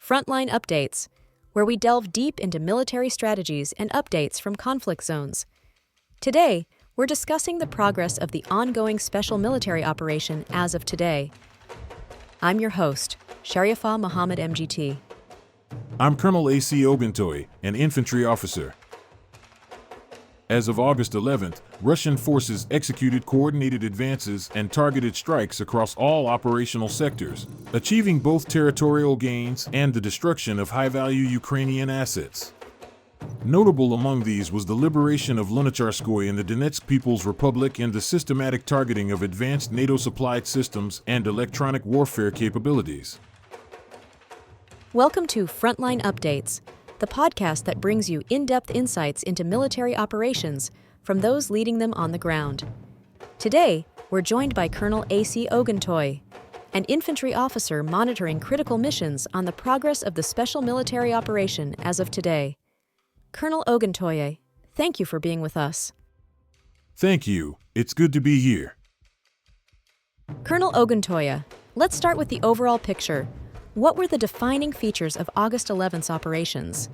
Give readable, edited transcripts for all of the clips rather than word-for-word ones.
Frontline Updates, where we delve deep into military strategies and updates from conflict zones. Today, we're discussing the progress of the ongoing special military operation as of today. I'm your host, Sharifa Mohammed MGT. I'm Colonel AUC Oguntoye, an infantry officer. As of August 11th, Russian forces executed coordinated advances and targeted strikes across all operational sectors, achieving both territorial gains and the destruction of high-value Ukrainian assets. Notable among these was the liberation of Lunacharskoye in the Donetsk People's Republic and the systematic targeting of advanced NATO-supplied systems and electronic warfare capabilities. Welcome to Frontline Updates, the podcast that brings you in-depth insights into military operations from those leading them on the ground. Today, we're joined by Colonel AUC Oguntoye, an infantry officer monitoring critical missions on the progress of the special military operation as of today. Colonel Oguntoye, thank you for being with us. Thank you. It's good to be here. Colonel Oguntoye, let's start with the overall picture. What were the defining features of August 11th's operations?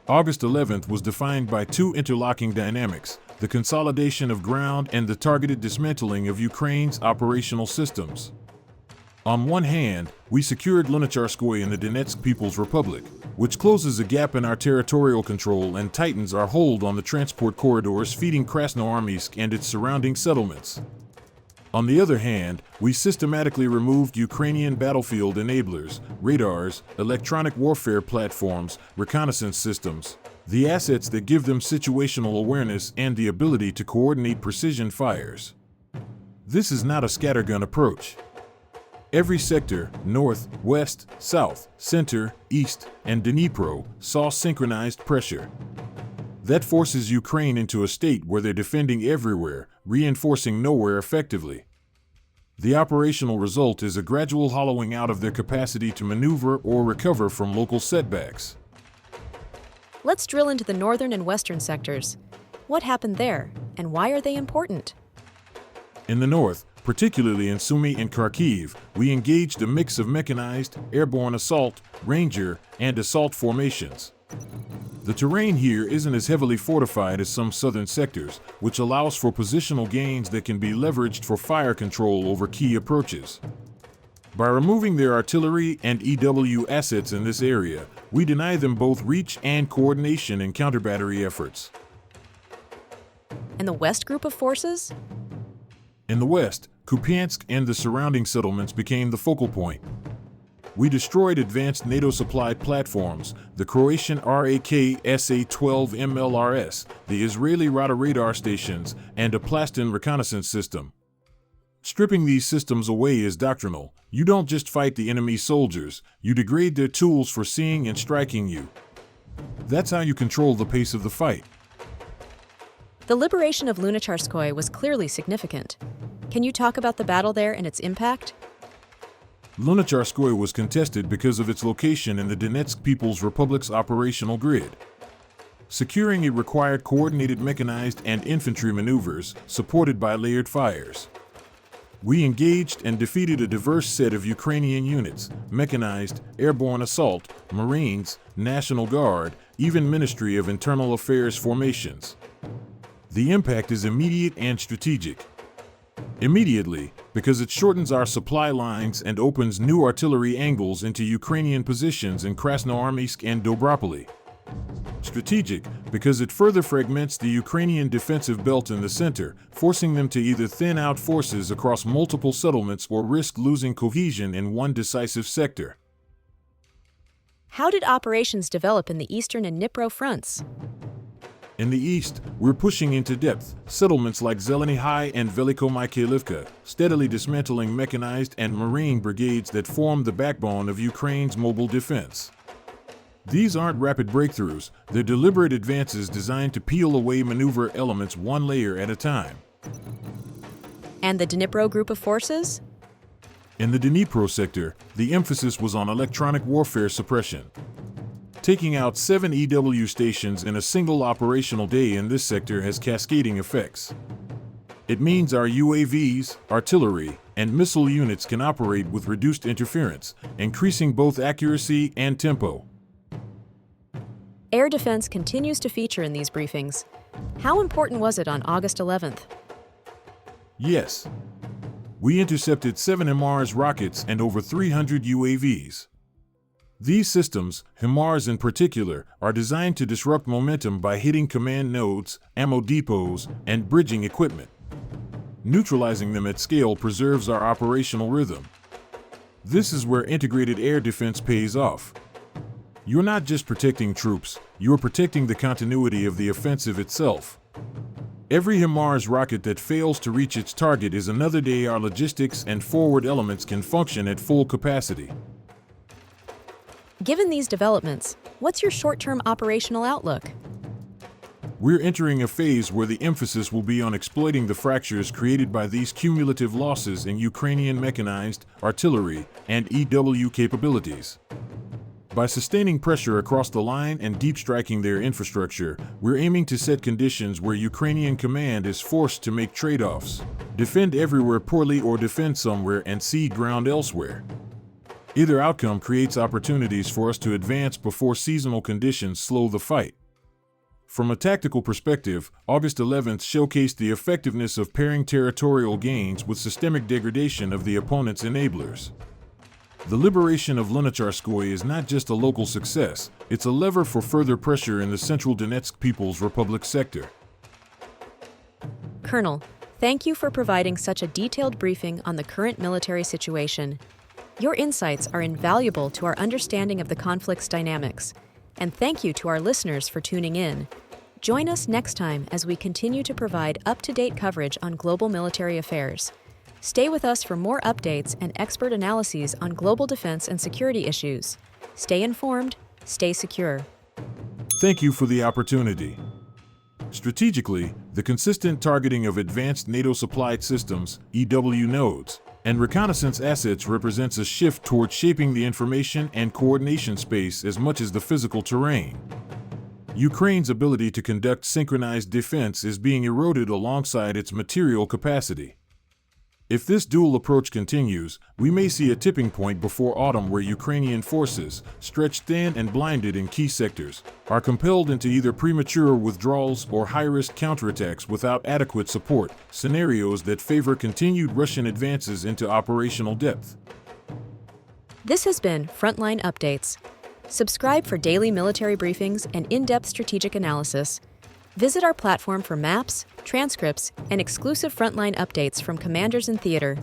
August 11th was defined by two interlocking dynamics: the consolidation of ground and the targeted dismantling of Ukraine's operational systems. On one hand, we secured Lunacharskoye in the Donetsk People's Republic, which closes a gap in our territorial control and tightens our hold on the transport corridors feeding Krasnoarmysk and its surrounding settlements. On the other hand, we systematically removed Ukrainian battlefield enablers, radars, electronic warfare platforms, reconnaissance systems, the assets that give them situational awareness and the ability to coordinate precision fires. This is not a scattergun approach. Every sector, north, west, south, center, east, and Dnipro, saw synchronized pressure. That forces Ukraine into a state where they're defending everywhere, reinforcing nowhere effectively. The operational result is a gradual hollowing out of their capacity to maneuver or recover from local setbacks. Let's drill into the northern and western sectors. What happened there, and why are they important? In the north, particularly in Sumy and Kharkiv, we engaged a mix of mechanized, airborne assault, ranger, and assault formations. The terrain here isn't as heavily fortified as some southern sectors, which allows for positional gains that can be leveraged for fire control over key approaches. By removing their artillery and EW assets in this area, we deny them both reach and coordination in counter-battery efforts. And the west group of forces? In the west, Kupiansk and the surrounding settlements became the focal point. We destroyed advanced NATO-supplied platforms, the Croatian RAK-SA-12 MLRS, the Israeli Rada radar stations, and a Plastin reconnaissance system. Stripping these systems away is doctrinal. You don't just fight the enemy's soldiers, you degrade their tools for seeing and striking you. That's how you control the pace of the fight. The liberation of Lunacharskoye was clearly significant. Can you talk about the battle there and its impact? Lunacharskoye was contested because of its location in the Donetsk People's Republic's operational grid. Securing it required coordinated mechanized and infantry maneuvers, supported by layered fires. We engaged and defeated a diverse set of Ukrainian units: mechanized, airborne assault, Marines, National Guard, even Ministry of Internal Affairs formations. The impact is immediate and strategic. Immediately, because it shortens our supply lines and opens new artillery angles into Ukrainian positions in Krasnoarmysk and Dobropoli. Strategic, because it further fragments the Ukrainian defensive belt in the center, forcing them to either thin out forces across multiple settlements or risk losing cohesion in one decisive sector. How did operations develop in the eastern and Dnipro fronts? In the east, we're pushing into depth, settlements like Zeleny High and Velikomichailivka, steadily dismantling mechanized and marine brigades that form the backbone of Ukraine's mobile defense. These aren't rapid breakthroughs, they're deliberate advances designed to peel away maneuver elements one layer at a time. And the Dnipro group of forces? In the Dnipro sector, the emphasis was on electronic warfare suppression. Taking out 7 EW stations in a single operational day in this sector has cascading effects. It means our UAVs, artillery, and missile units can operate with reduced interference, increasing both accuracy and tempo. Air defense continues to feature in these briefings. How important was it on August 11th? Yes. We intercepted 7 HIMARS rockets and over 300 UAVs. These systems, HIMARS in particular, are designed to disrupt momentum by hitting command nodes, ammo depots, and bridging equipment. Neutralizing them at scale preserves our operational rhythm. This is where integrated air defense pays off. You're not just protecting troops, you're protecting the continuity of the offensive itself. Every HIMARS rocket that fails to reach its target is another day our logistics and forward elements can function at full capacity. Given these developments, what's your short-term operational outlook? We're entering a phase where the emphasis will be on exploiting the fractures created by these cumulative losses in Ukrainian mechanized, artillery, and EW capabilities. By sustaining pressure across the line and deep striking their infrastructure, we're aiming to set conditions where Ukrainian command is forced to make trade-offs, defend everywhere poorly or defend somewhere and cede ground elsewhere. Either outcome creates opportunities for us to advance before seasonal conditions slow the fight. From a tactical perspective, August 11th showcased the effectiveness of pairing territorial gains with systemic degradation of the opponent's enablers. The liberation of Lunacharskoye is not just a local success, it's a lever for further pressure in the central Donetsk People's Republic sector. Colonel, thank you for providing such a detailed briefing on the current military situation. Your insights are invaluable to our understanding of the conflict's dynamics. And thank you to our listeners for tuning in. Join us next time as we continue to provide up-to-date coverage on global military affairs. Stay with us for more updates and expert analyses on global defense and security issues. Stay informed, stay secure. Thank you for the opportunity. Strategically, the consistent targeting of advanced NATO-supplied systems, EW nodes, and reconnaissance assets represents a shift toward shaping the information and coordination space as much as the physical terrain. Ukraine's ability to conduct synchronized defense is being eroded alongside its material capacity. If this dual approach continues, we may see a tipping point before autumn where Ukrainian forces, stretched thin and blinded in key sectors, are compelled into either premature withdrawals or high-risk counterattacks without adequate support, scenarios that favor continued Russian advances into operational depth. This has been Frontline Updates. Subscribe for daily military briefings and in-depth strategic analysis. Visit our platform for maps, transcripts, and exclusive frontline updates from commanders in theater.